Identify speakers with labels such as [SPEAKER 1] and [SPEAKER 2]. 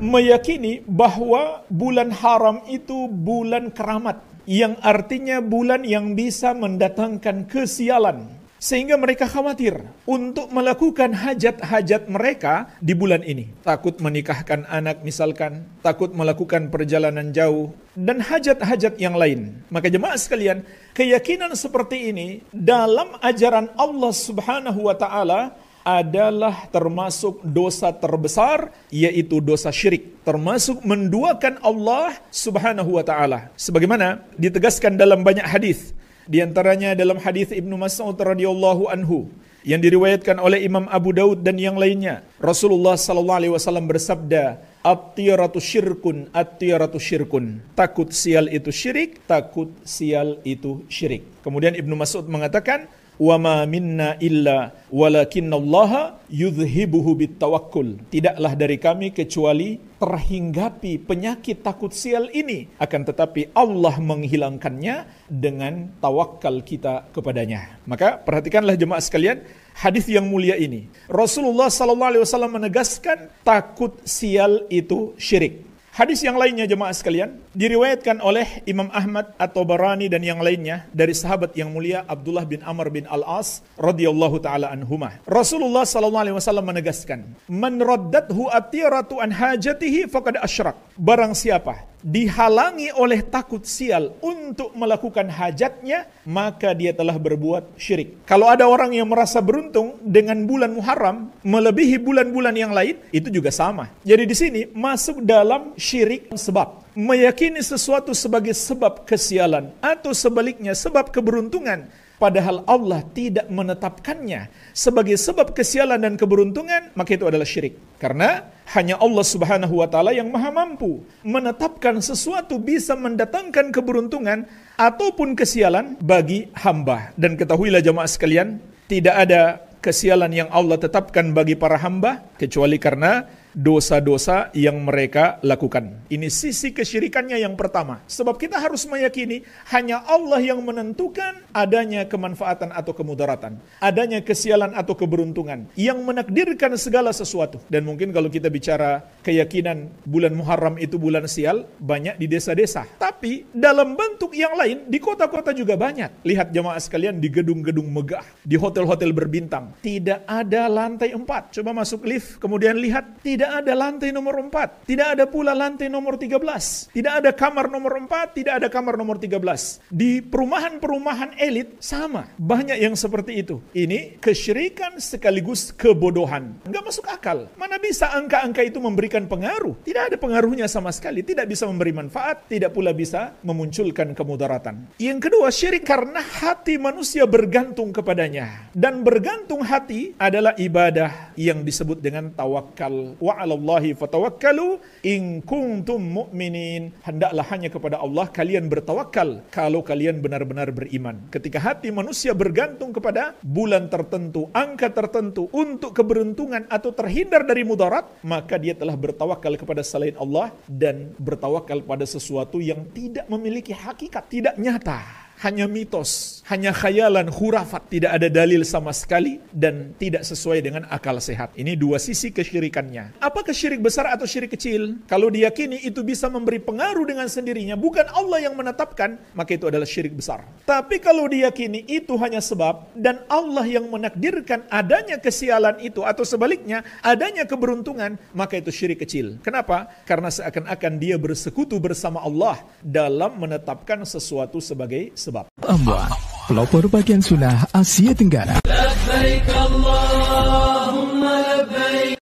[SPEAKER 1] meyakini bahwa bulan haram itu bulan keramat, yang artinya bulan yang bisa mendatangkan kesialan. Sehingga mereka khawatir untuk melakukan hajat-hajat mereka di bulan ini. Takut menikahkan anak misalkan, takut melakukan perjalanan jauh, dan hajat-hajat yang lain. Maka jemaah sekalian, keyakinan seperti ini dalam ajaran Allah Subhanahu wa Ta'ala adalah termasuk dosa terbesar, yaitu dosa syirik, termasuk menduakan Allah Subhanahu wa Ta'ala. Sebagaimana ditegaskan dalam banyak hadis, di antaranya dalam hadis Ibnu Mas'ud radhiyallahu anhu yang diriwayatkan oleh Imam Abu Daud dan yang lainnya. Rasulullah sallallahu alaihi wasallam bersabda, "At-tiyaratu syirkun, at-tiyaratu syirkun." Takut sial itu syirik, takut sial itu syirik. Kemudian Ibnu Mas'ud mengatakan, "Wa ma minna illa walakinallaha yudhhibuhu bitawakkul." Tidaklah dari kami kecuali terhinggapi penyakit takut sial ini, akan tetapi Allah menghilangkannya dengan tawakal kita kepadanya. Maka perhatikanlah jemaah sekalian, hadis yang mulia ini. Rasulullah sallallahu alaihi wasallam menegaskan takut sial itu syirik. Hadis yang lainnya jemaah sekalian diriwayatkan oleh Imam Ahmad At-Tabarani dan yang lainnya dari sahabat yang mulia Abdullah bin Amr bin Al-As radhiyallahu taala anhuma. Rasulullah sallallahu alaihi wasallam menegaskan, "Man raddathu at-tiratu an hajatihi faqad asyrak." Barang siapa dihalangi oleh takut sial untuk melakukan hajatnya, maka dia telah berbuat syirik. Kalau ada orang yang merasa beruntung dengan bulan Muharram melebihi bulan-bulan yang lain, itu juga sama. Jadi di sini masuk dalam syirik sebab. Meyakini sesuatu sebagai sebab kesialan atau sebaliknya sebab keberuntungan, padahal Allah tidak menetapkannya sebagai sebab kesialan dan keberuntungan, maka itu adalah syirik. Karena hanya Allah Subhanahu wa Ta'ala yang maha mampu menetapkan sesuatu bisa mendatangkan keberuntungan ataupun kesialan bagi hamba. Dan ketahuilah jemaah sekalian, tidak ada kesialan yang Allah tetapkan bagi para hamba kecuali karena dosa-dosa yang mereka lakukan. Ini sisi kesyirikannya yang pertama. Sebab kita harus meyakini hanya Allah yang menentukan adanya kemanfaatan atau kemudaratan, adanya kesialan atau keberuntungan, yang menakdirkan segala sesuatu. Dan mungkin kalau kita bicara keyakinan bulan Muharram itu bulan sial, banyak di desa-desa. Tapi dalam bentuk yang lain, di kota-kota juga banyak. Lihat jemaah sekalian, di gedung-gedung megah, di hotel-hotel berbintang, tidak ada lantai 4. Coba masuk lift, kemudian lihat, tidak ada lantai nomor 4. Tidak ada pula lantai nomor 13. Tidak ada kamar nomor 4, tidak ada kamar nomor 13. Di perumahan-perumahan elit sama. Banyak yang seperti itu. Ini kesyirikan sekaligus kebodohan. Enggak masuk akal. Mana bisa angka-angka itu memberikan pengaruh? Tidak ada pengaruhnya sama sekali. Tidak bisa memberi manfaat, tidak pula bisa memunculkan kemudaratan. Yang kedua, syirik karena hati manusia bergantung kepadanya. Dan bergantung hati adalah ibadah yang disebut dengan tawakal. Wa 'alallahi fatawakkalu in kuntum mu'minin. Hendaklah hanya kepada Allah kalian bertawakal kalau kalian benar-benar beriman. Ketika hati manusia bergantung kepada bulan tertentu, angka tertentu untuk keberuntungan atau terhindar dari mudarat, maka dia telah bertawakal kepada selain Allah dan bertawakal pada sesuatu yang tidak memiliki hakikat, tidak nyata. Hanya mitos, hanya khayalan, khurafat, tidak ada dalil sama sekali dan tidak sesuai dengan akal sehat. Ini dua sisi kesyirikannya. Apakah syirik besar atau syirik kecil? Kalau diyakini itu bisa memberi pengaruh dengan sendirinya, bukan Allah yang menetapkan, maka itu adalah syirik besar. Tapi kalau diyakini itu hanya sebab dan Allah yang menakdirkan adanya kesialan itu atau sebaliknya adanya keberuntungan, maka itu syirik kecil. Kenapa? Karena seakan-akan dia bersekutu bersama Allah dalam menetapkan sesuatu sebagai sebab.
[SPEAKER 2] Amwal, pelopor bagian sunnah Asia Tenggara.